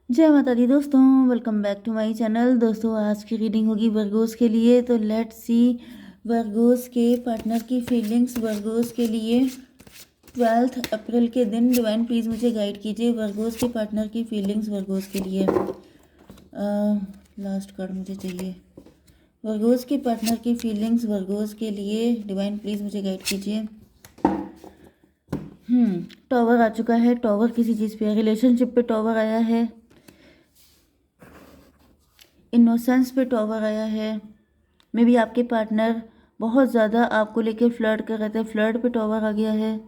जय माता दी दोस्तों, welcome back to my channel. दोस्तों आज की रीडिंग होगी वर्गोस के लिए। तो लेट्स सी वर्गोस के पार्टनर की फीलिंग्स वर्गोस के लिए 12 अप्रैल के दिन। डिवाइन प्लीज़ मुझे गाइड कीजिए वर्गोस के पार्टनर की फीलिंग्स वर्गोस के लिए। लास्ट कार्ड मुझे चाहिए। वर्गोस के पार्टनर की फीलिंग्स वर्गोस के लिए डिवाइन प्लीज़ मुझे गाइड कीजिए। टॉवर आ चुका है। टॉवर किसी चीज़ पे, रिलेशनशिप पे टॉवर आया है, इनोसेंस पे टॉवर आया है। मे बी आपके पार्टनर बहुत ज़्यादा आपको लेके फ्लर्ट कर रहे थे, फ्लर्ट पे टॉवर आ गया है।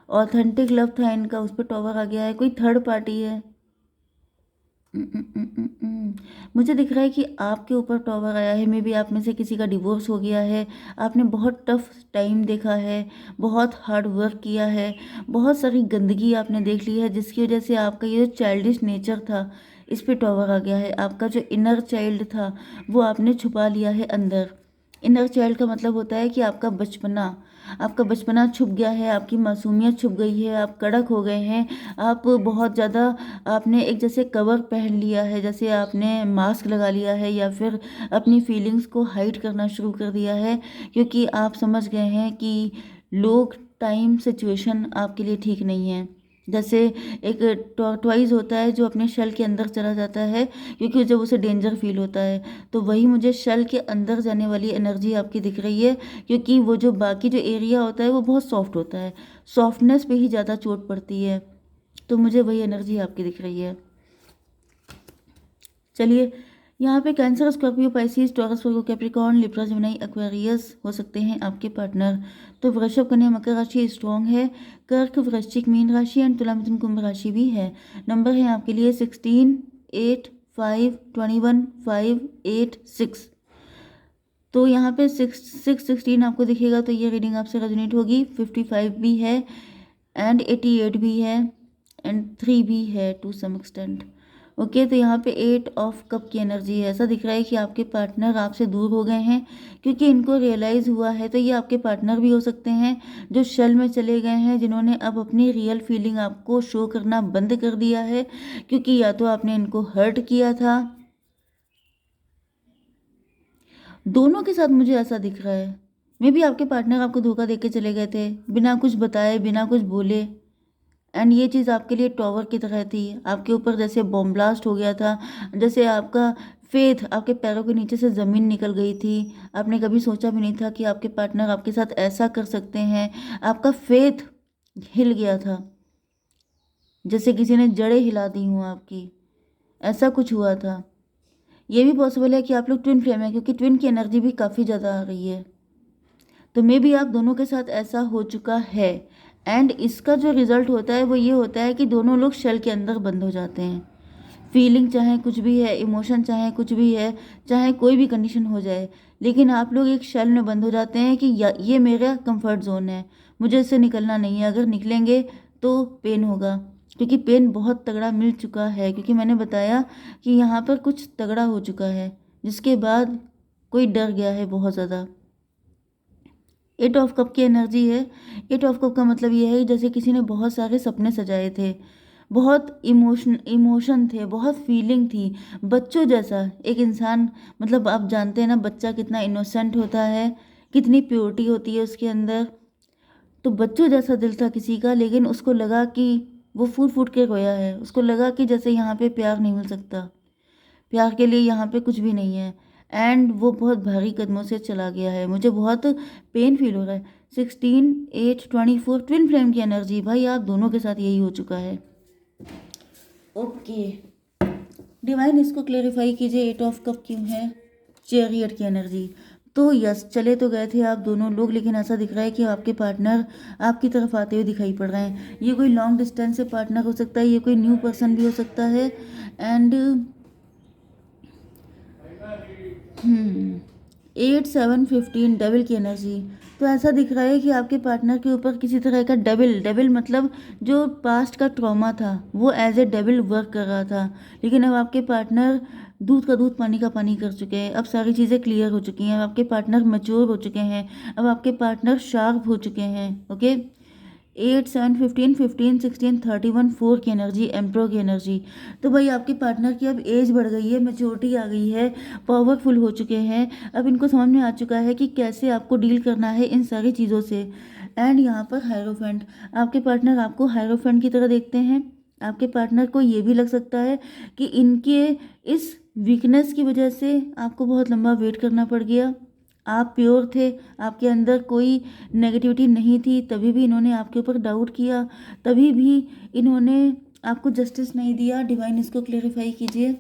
ऑथेंटिक लव था इनका, उस पर टॉवर आ गया है। कोई थर्ड पार्टी है। मुझे दिख रहा है कि आपके ऊपर टॉवर आया है। मे बी आप में से किसी का डिवोर्स हो गया है। आपने बहुत टफ टाइम देखा है, बहुत हार्ड वर्क किया है, बहुत सारी गंदगी आपने देख ली है, जिसकी वजह से आपका ये जो चाइल्डिश नेचर था इस पे टॉवर आ गया है। आपका जो इनर चाइल्ड था वो आपने छुपा लिया है अंदर। इनर चाइल्ड का मतलब होता है कि आपका बचपना छुप गया है, आपकी मासूमियत छुप गई है, आप कड़क हो गए हैं, आप बहुत ज़्यादा, आपने एक जैसे कवर पहन लिया है, जैसे आपने मास्क लगा लिया है, या फिर अपनी फीलिंग्स को हाइड करना शुरू कर दिया है, क्योंकि आप समझ गए हैं कि लोग, टाइम, सिचुएशन आपके लिए ठीक नहीं है। जैसे एक टॉर्टवाइज होता है जो अपने शेल के अंदर चला जाता है क्योंकि जब उसे डेंजर फील होता है, तो वही मुझे शेल के अंदर जाने वाली एनर्जी आपकी दिख रही है, क्योंकि वो जो बाकी जो एरिया होता है वो बहुत सॉफ्ट होता है, सॉफ्टनेस पे ही ज़्यादा चोट पड़ती है। तो मुझे वही एनर्जी आपकी दिख रही है। चलिए, यहाँ पे कैंसर, स्कॉर्पियो, पाइसिस, टॉरस, वर्गो, कैप्रिकॉर्न, लिब्रा, जेमिनी, एक्वेरियस हो सकते हैं आपके पार्टनर। तो वृषभ, कन्या, मकर राशि स्ट्रॉन्ग है। कर्क, वृश्चिक, मीन राशि एंड तुला, मिथुन, कुंभ राशि भी है। नंबर है आपके लिए 16, 8, 5, 21, 5, 8, 6। तो यहाँ पे 16 आपको दिखेगा तो ये रीडिंग आपसे रेजोनेट होगी। 55 भी है एंड 88 भी है एंड 3 भी है टू सम एक्सटेंट। ओके, तो यहाँ पे 8 ऑफ कप की एनर्जी है। ऐसा दिख रहा है कि आपके पार्टनर आपसे दूर हो गए हैं क्योंकि इनको रियलाइज़ हुआ है। तो ये आपके पार्टनर भी हो सकते हैं जो शेल में चले गए हैं, जिन्होंने अब अपनी रियल फीलिंग आपको शो करना बंद कर दिया है, क्योंकि या तो आपने इनको हर्ट किया था। दोनों के साथ मुझे ऐसा दिख रहा है। मे बी आपके पार्टनर आपको धोखा देके चले गए थे, बिना कुछ बताए, बिना कुछ बोले। एंड ये चीज़ आपके लिए टॉवर की तरह थी, आपके ऊपर जैसे बॉम्ब ब्लास्ट हो गया था, जैसे आपका फेथ आपके पैरों के नीचे से ज़मीन निकल गई थी। आपने कभी सोचा भी नहीं था कि आपके पार्टनर आपके साथ ऐसा कर सकते हैं। आपका फेथ हिल गया था, जैसे किसी ने जड़ें हिला दी हूँ आपकी, ऐसा कुछ हुआ था। ये भी पॉसिबल है कि आप लोग ट्विन फ्लेम है, क्योंकि ट्विन की एनर्जी भी काफ़ी ज़्यादा आ रही है। तो मे बी आप दोनों के साथ ऐसा हो चुका है। एंड इसका जो रिजल्ट होता है वो ये होता है कि दोनों लोग शेल के अंदर बंद हो जाते हैं। फीलिंग चाहे कुछ भी है, इमोशन चाहे कुछ भी है, चाहे कोई भी कंडीशन हो जाए, लेकिन आप लोग एक शेल में बंद हो जाते हैं कि ये मेरा कंफर्ट जोन है, मुझे इससे निकलना नहीं है। अगर निकलेंगे तो पेन होगा, क्योंकि पेन बहुत तगड़ा मिल चुका है, क्योंकि मैंने बताया कि यहाँ पर कुछ तगड़ा हो चुका है जिसके बाद कोई डर गया है बहुत ज़्यादा। 8 ऑफ कप की एनर्जी है। 8 ऑफ कप का मतलब ये है जैसे किसी ने बहुत सारे सपने सजाए थे, बहुत इमोशन थे, बहुत फीलिंग थी, बच्चों जैसा एक इंसान। मतलब आप जानते हैं ना, बच्चा कितना इनोसेंट होता है, कितनी प्योरिटी होती है उसके अंदर। तो बच्चों जैसा दिल था किसी का, लेकिन उसको लगा कि वो फूट फूट के रोया है। उसको लगा कि जैसे यहाँ पे प्यार नहीं मिल सकता, प्यार के लिए यहाँ पे कुछ भी नहीं है। एंड वो बहुत भारी कदमों से चला गया है। मुझे बहुत पेन फील हो रहा है। 16, 8, 24 ट्विन फ्लेम की एनर्जी, भाई आप दोनों के साथ यही हो चुका है। ओके, डिवाइन इसको क्लेरिफाई कीजिए, 8 ऑफ कप क्यों है। चैरियट की एनर्जी। तो यस, चले तो गए थे आप दोनों लोग, लेकिन ऐसा दिख रहा है कि आपके पार्टनर आपकी तरफ आते हुए दिखाई पड़ रहे हैं। ये कोई लॉन्ग डिस्टेंस से पार्टनर हो सकता है, ये कोई न्यू पर्सन भी हो सकता है। एंड 8, 7, 15 डबल की एनर्जी। तो ऐसा दिख रहा है कि आपके पार्टनर के ऊपर किसी तरह का डबल मतलब जो पास्ट का ट्रॉमा था वो एज ए डबल वर्क कर रहा था। लेकिन अब आपके पार्टनर दूध का दूध पानी का पानी कर चुके हैं। अब सारी चीज़ें क्लियर हो चुकी हैं। अब आपके पार्टनर मैच्योर हो चुके हैं। अब आपके पार्टनर शार्प हो चुके हैं। ओके, 8 7 15 15 16 31 4 की एनर्जी, एम्प्रो की एनर्जी। तो भाई आपके पार्टनर की अब एज बढ़ गई है, मैच्योरिटी आ गई है, पावरफुल हो चुके हैं। अब इनको समझ में आ चुका है कि कैसे आपको डील करना है इन सारी चीज़ों से। एंड यहाँ पर हायरोफेंट, आपके पार्टनर आपको हायरोफेंट की तरह देखते हैं। आपके पार्टनर को ये भी लग सकता है कि इनके इस वीकनेस की वजह से आपको बहुत लंबा वेट करना पड़ गया। आप प्योर थे, आपके अंदर कोई नेगेटिविटी नहीं थी, तभी भी इन्होंने आपके ऊपर डाउट किया, तभी भी इन्होंने आपको जस्टिस नहीं दिया। डिवाइन इसको क्लेरिफाई कीजिए,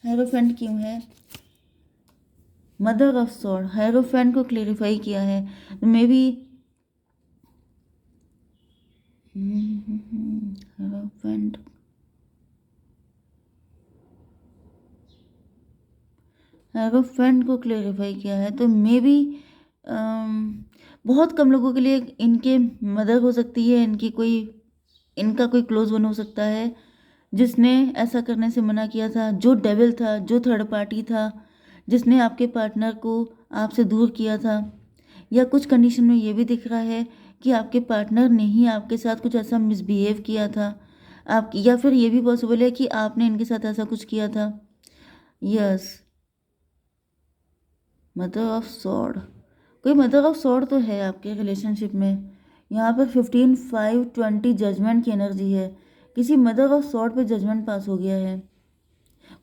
हायरोफेंट क्यों है? मदर ऑफ सॉर्ड, हायरोफेंट को क्लेरिफाई किया है। मे बी हायरोफेंट, हायरोफेंट को क्लेरिफाई किया है, तो मे बी बहुत कम लोगों के लिए इनके मदर हो सकती है, इनका कोई क्लोज वन हो सकता है जिसने ऐसा करने से मना किया था, जो डेविल था, जो थर्ड पार्टी था, जिसने आपके पार्टनर को आपसे दूर किया था। या कुछ कंडीशन में ये भी दिख रहा है कि आपके पार्टनर ने ही आपके साथ कुछ ऐसा मिसबिहेव किया था, आप, या फिर ये भी पॉसिबल है कि आपने इनके साथ ऐसा कुछ किया था। यस, मदर ऑफ सॉर्ड, कोई मदर ऑफ सॉर्ड तो है आपके रिलेशनशिप में। यहाँ पर 15 5 20 जजमेंट की एनर्जी है। किसी मदर ऑफ सॉर्ड पे जजमेंट पास हो गया है।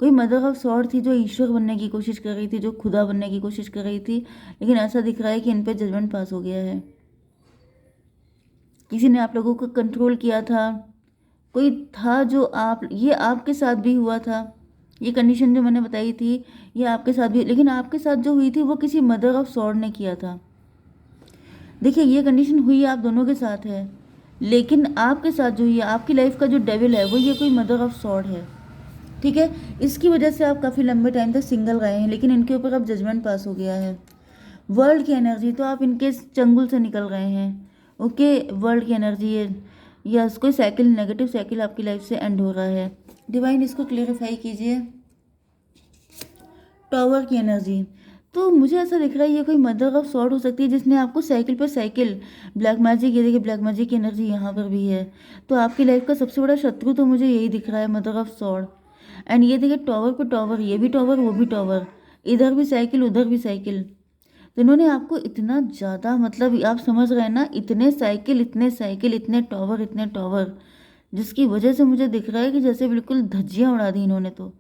कोई मदर ऑफ सॉर्ड थी जो ईश्वर बनने की कोशिश कर रही थी, जो खुदा बनने की कोशिश कर रही थी, लेकिन ऐसा दिख रहा है कि इन पे जजमेंट पास हो गया है। किसी ने आप लोगों को कंट्रोल किया था, कोई था जो ये आपके साथ भी हुआ था। ये कंडीशन जो मैंने बताई थी ये आपके साथ भी, लेकिन आपके साथ जो हुई थी वो किसी मदर ऑफ सॉर्ड ने किया था। देखिए ये कंडीशन हुई आप दोनों के साथ है, लेकिन आपके साथ जो ये आपकी लाइफ का जो डेविल है वो ये कोई मदर ऑफ सॉर्ड है। ठीक है, इसकी वजह से आप काफ़ी लंबे टाइम तक सिंगल रहे हैं, लेकिन इनके ऊपर अब जजमेंट पास हो गया है। वर्ल्ड की एनर्जी, तो आप इनके चंगुल से निकल रहे हैं। ओके, वर्ल्ड की एनर्जी है, यस, कोई साइकिल, नेगेटिव साइकिल आपकी लाइफ से एंड हो रहा है। डिवाइन इसको क्लेरिफाई कीजिए। टॉवर की एनर्जी, तो मुझे ऐसा दिख रहा है ये कोई मदर ऑफ सॉर्ड हो सकती है जिसने आपको साइकिल पर साइकिल, ब्लैक मैजिक, ये देखिए ब्लैक मैजिक की एनर्जी यहाँ पर भी है। तो आपकी लाइफ का सबसे बड़ा शत्रु तो मुझे यही दिख रहा है, मदर ऑफ सॉर्ड। एंड ये देखिए टॉवर पे टॉवर, ये भी टॉवर, वो भी टॉवर, इधर भी साइकिल, उधर भी साइकिल। तो इन्होंने आपको इतना ज़्यादा, मतलब आप समझ रहे हैं ना, इतने साइकिल, इतने साइकिल, इतने टॉवर, इतने टॉवर, जिसकी वजह से मुझे दिख रहा है कि जैसे बिल्कुल धज्जियाँ उड़ा दी इन्होंने, तो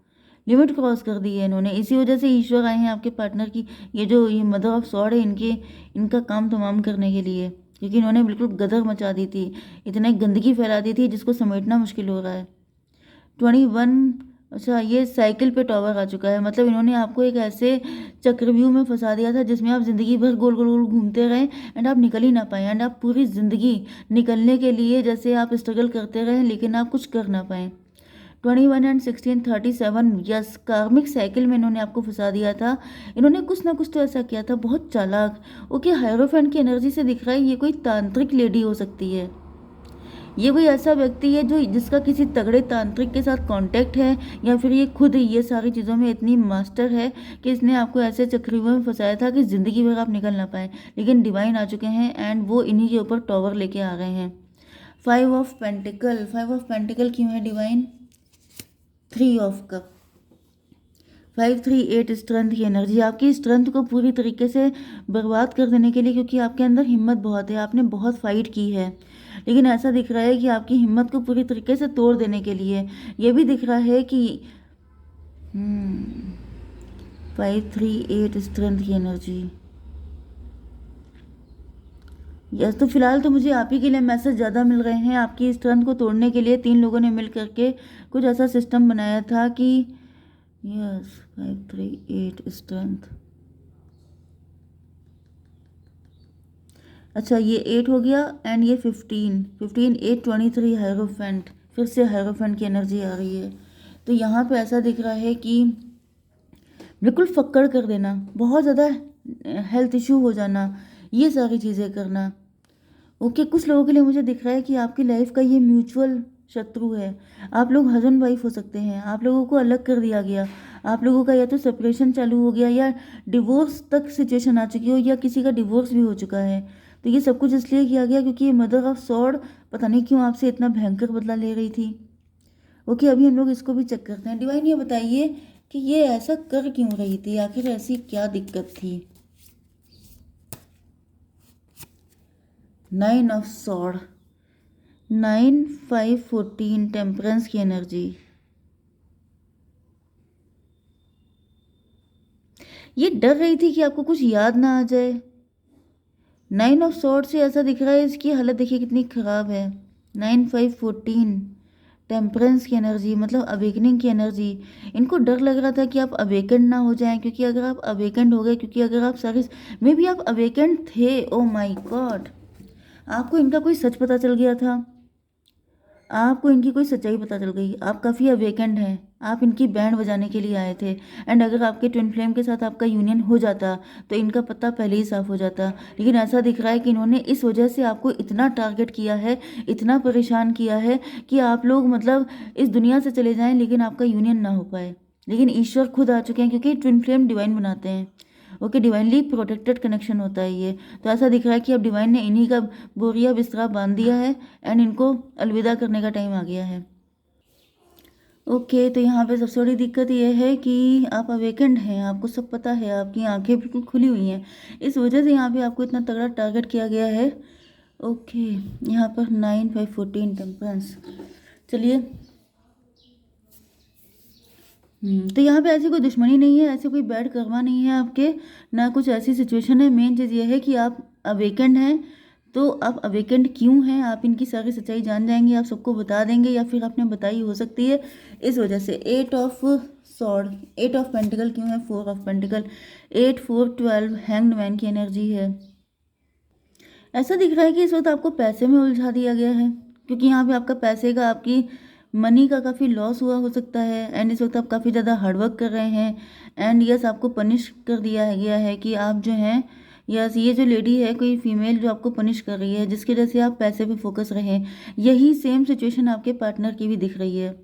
लिमिट क्रॉस कर दी है इन्होंने। इसी वजह से ईश्वर आए हैं आपके पार्टनर की, ये मदर ऑफ सॉर्ड है, इनका काम तमाम करने के लिए, क्योंकि इन्होंने बिल्कुल गदर मचा दी थी, इतने गंदगी फैला दी थी जिसको समेटना मुश्किल हो रहा है। 21, अच्छा ये साइकिल पे टॉवर आ चुका है, मतलब इन्होंने आपको एक ऐसे चक्रव्यूह में फंसा दिया था जिसमें आप ज़िंदगी भर गोल गोल गोल घूमते रहें एंड आप निकल ही ना पाएँ, एंड आप पूरी ज़िंदगी निकलने के लिए जैसे आप स्ट्रगल करते रहें लेकिन आप कुछ कर ना पाएँ। 21 एंड 16 37, यस, कार्मिक साइकिल में इन्होंने आपको फंसा दिया था। इन्होंने कुछ ना कुछ तो ऐसा किया था, बहुत चालाक। ओके, हायरोफेंट की एनर्जी से दिख रहा है ये कोई तांत्रिक लेडी हो सकती है। ये कोई ऐसा व्यक्ति है जो जिसका किसी तगड़े तांत्रिक के साथ कांटेक्ट है, या फिर ये खुद ये सारी चीज़ों में इतनी मास्टर है कि इसने आपको ऐसे चक्रव्यूह में फंसाया था कि ज़िंदगी भर आप निकल ना पाए। लेकिन डिवाइन आ चुके हैं एंड वो इन्हीं के ऊपर टॉवर लेके आ गए हैं। 5 ऑफ पेंटिकल, 5 ऑफ पेंटिकल क्यों है डिवाइन? 3 ऑफ कप, 5 3 8 स्ट्रेंथ की एनर्जी, आपकी स्ट्रेंथ को पूरी तरीके से बर्बाद कर देने के लिए, क्योंकि आपके अंदर हिम्मत बहुत है, आपने बहुत फाइट की है, लेकिन ऐसा दिख रहा है कि आपकी हिम्मत को पूरी तरीके से तोड़ देने के लिए ये भी दिख रहा है कि 5 3 8 स्ट्रेंथ की एनर्जी, यस। तो फिलहाल तो मुझे आप ही के लिए मैसेज ज़्यादा मिल रहे हैं, आपकी स्ट्रेंथ को तोड़ने के लिए 3 लोगों ने मिल करके कुछ ऐसा सिस्टम बनाया था कि यस 5 3 8 स्ट्रेंथ, अच्छा ये 8 हो गया एंड ये 15 15 8 23 हायरोफेंट, फिर से हायरोफेंट की एनर्जी आ रही है। तो यहाँ पे ऐसा दिख रहा है कि बिल्कुल फक्कड़ कर देना, बहुत ज़्यादा हेल्थ इशू हो जाना, ये सारी चीज़ें करना। ओके, कुछ लोगों के लिए मुझे दिख रहा है कि आपकी लाइफ का ये म्यूचुअल शत्रु है। आप लोग हस्बैंड वाइफ हो सकते हैं, आप लोगों को अलग कर दिया गया, आप लोगों का या तो सेपरेशन चालू हो गया या डिवोर्स तक सिचुएशन आ चुकी हो, या किसी का डिवोर्स भी हो चुका है। तो ये सब कुछ इसलिए किया गया क्योंकि ये मदर ऑफ सॉर्ड पता नहीं क्यों आपसे इतना भयंकर बदला ले रही थी। ओके, अभी हम लोग इसको भी चेक करते हैं। डिवाइन ये बताइए कि ये ऐसा कर क्यों रही थी, आखिर ऐसी क्या दिक्कत थी। 9 ऑफ सॉर्ड, 9 5 14, टेम्परेंस की एनर्जी। ये डर रही थी कि आपको कुछ याद ना आ जाए। 9 ऑफ सॉर्ड से ऐसा दिख रहा है, इसकी हालत देखिए कितनी खराब है। 9 5 14, टेम्परेंस की एनर्जी, मतलब अवेकनिंग की एनर्जी। इनको डर लग रहा था कि आप अवेकेंड ना हो जाएं, क्योंकि अगर आप अवेकेंड हो गए, क्योंकि अगर आप सारे मे बी आप अवेकेंड थे, ओ माय गॉड, आपको इनका कोई सच पता चल गया था, आपको इनकी कोई सच्चाई पता चल गई। आप काफ़ी अवेकेंड हैं, आप इनकी बैंड बजाने के लिए आए थे। एंड अगर आपके ट्विन फ्लेम के साथ आपका यूनियन हो जाता तो इनका पता पहले ही साफ हो जाता। लेकिन ऐसा दिख रहा है कि इन्होंने इस वजह से आपको इतना टारगेट किया है, इतना परेशान किया है कि आप लोग मतलब इस दुनिया से चले जाएं लेकिन आपका यूनियन ना हो पाए। लेकिन ईश्वर खुद आ चुके हैं, क्योंकि ट्विन फ्लेम डिवाइन बनाते हैं। ओके, डिवाइनली प्रोटेक्टेड कनेक्शन होता है ये। तो ऐसा दिख रहा है कि अब डिवाइन ने इन्हीं का बोरिया बिस्तरा बांध दिया है एंड इनको अलविदा करने का टाइम आ गया है। ओके, तो यहाँ पे सबसे बड़ी दिक्कत ये है कि आप अवेकेंड हैं, आपको सब पता है, आपकी आंखें बिल्कुल खुली हुई हैं। इस वजह से यहाँ पे आपको इतना तगड़ा टारगेट किया गया है। ओके, यहाँ पर 9 5 14, टेम्परेंस। चलिए, तो यहाँ पे ऐसी कोई दुश्मनी नहीं है, ऐसे कोई बैड कर्मा नहीं है आपके, ना कुछ ऐसी सिचुएशन है। मेन चीज़ ये है कि आप अवेकेंड हैं। तो आप अवेकेंड क्यों हैं, आप इनकी सारी सच्चाई जान जाएंगे, आप सबको बता देंगे, या फिर आपने बताई हो सकती है। इस वजह से 8 ऑफ सॉर्ड, 8 ऑफ पेंटिकल क्यों है, 4 ऑफ पेंटिकल, 8 4 12, हैंग्ड मैन की एनर्जी है। ऐसा दिख रहा है कि इस वक्त आपको पैसे में उलझा दिया गया है, क्योंकि यहाँ पे आपका पैसे का, आपकी मनी का काफ़ी लॉस हुआ हो सकता है। एंड इस वक्त आप काफ़ी ज़्यादा हार्डवर्क कर रहे हैं। एंड यस, आपको पनिश कर दिया है गया है कि आप जो हैं, यस, ये जो लेडी है, कोई फीमेल जो आपको पनिश कर रही है, जिसकी वजह से आप पैसे पे फोकस रहे। यही सेम सिचुएशन आपके पार्टनर की भी दिख रही है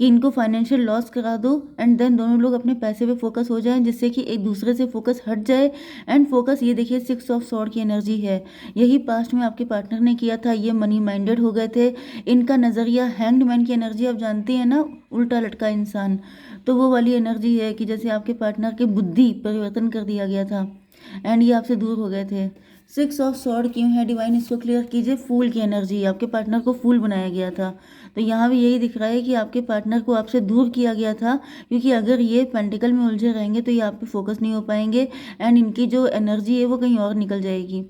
कि इनको फाइनेंशियल लॉस करा दो एंड देन दोनों लोग अपने पैसे पे फोकस हो जाएं, जिससे कि एक दूसरे से फोकस हट जाए। एंड फोकस, ये देखिए 6 ऑफ सॉर्ड की एनर्जी है। यही पास्ट में आपके पार्टनर ने किया था, ये मनी माइंडेड हो गए थे। इनका नज़रिया हैंग्ड मैन की एनर्जी, आप जानते हैं ना, उल्टा लटका इंसान, तो वो वाली एनर्जी है कि जैसे आपके पार्टनर की बुद्धि परिवर्तन कर दिया गया था एंड ये आपसे दूर हो गए थे। 6 ऑफ सॉर्ड क्यों है, डिवाइन इसको क्लियर कीजिए। फूल की एनर्जी, आपके पार्टनर को फूल बनाया गया था। तो यहाँ भी यही दिख रहा है कि आपके पार्टनर को आपसे दूर किया गया था, क्योंकि अगर ये पेंटिकल में उलझे रहेंगे तो ये आप पे फोकस नहीं हो पाएंगे एंड इनकी जो एनर्जी है वो कहीं और निकल जाएगी।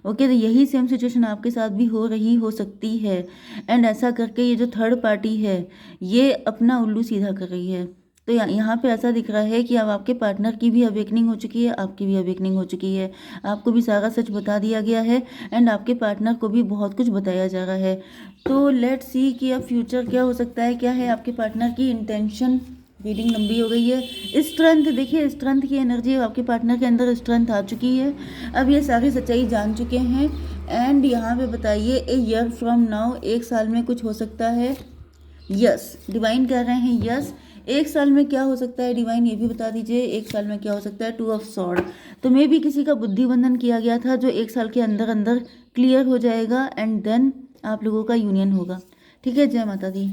ओके, तो यही सेम सिचुएशन आपके साथ भी हो सकती है। एंड ऐसा करके ये जो थर्ड पार्टी है, ये अपना उल्लू सीधा कर रही है। तो यहाँ पे ऐसा दिख रहा है कि अब आपके पार्टनर की भी अवेकनिंग हो चुकी है, आपकी भी अवेकनिंग हो चुकी है। आपको भी सारा सच बता दिया गया है एंड आपके पार्टनर को भी बहुत कुछ बताया जा रहा है। तो लेट्स सी कि अब फ्यूचर क्या हो सकता है, क्या है आपके पार्टनर की इंटेंशन। रीडिंग लंबी हो गई है। स्ट्रेंथ, देखिए स्ट्रेंथ की एनर्जी, आपके पार्टनर के अंदर स्ट्रेंथ आ चुकी है। अब ये सारी सच्चाई जान चुके हैं। एंड यहाँ पे बताइए, ए ईयर फ्रॉम नाउ, 1 साल में कुछ हो सकता है। यस, डिवाइन कह रहे हैं यस। 1 साल में क्या हो सकता है, डिवाइन ये भी बता दीजिए, 1 साल में क्या हो सकता है। 2 ऑफ सॉर्ड, तो मे भी किसी का बुद्धि बंधन किया गया था, जो 1 साल के अंदर अंदर क्लियर हो जाएगा एंड देन आप लोगों का यूनियन होगा। ठीक है, जय माता दी।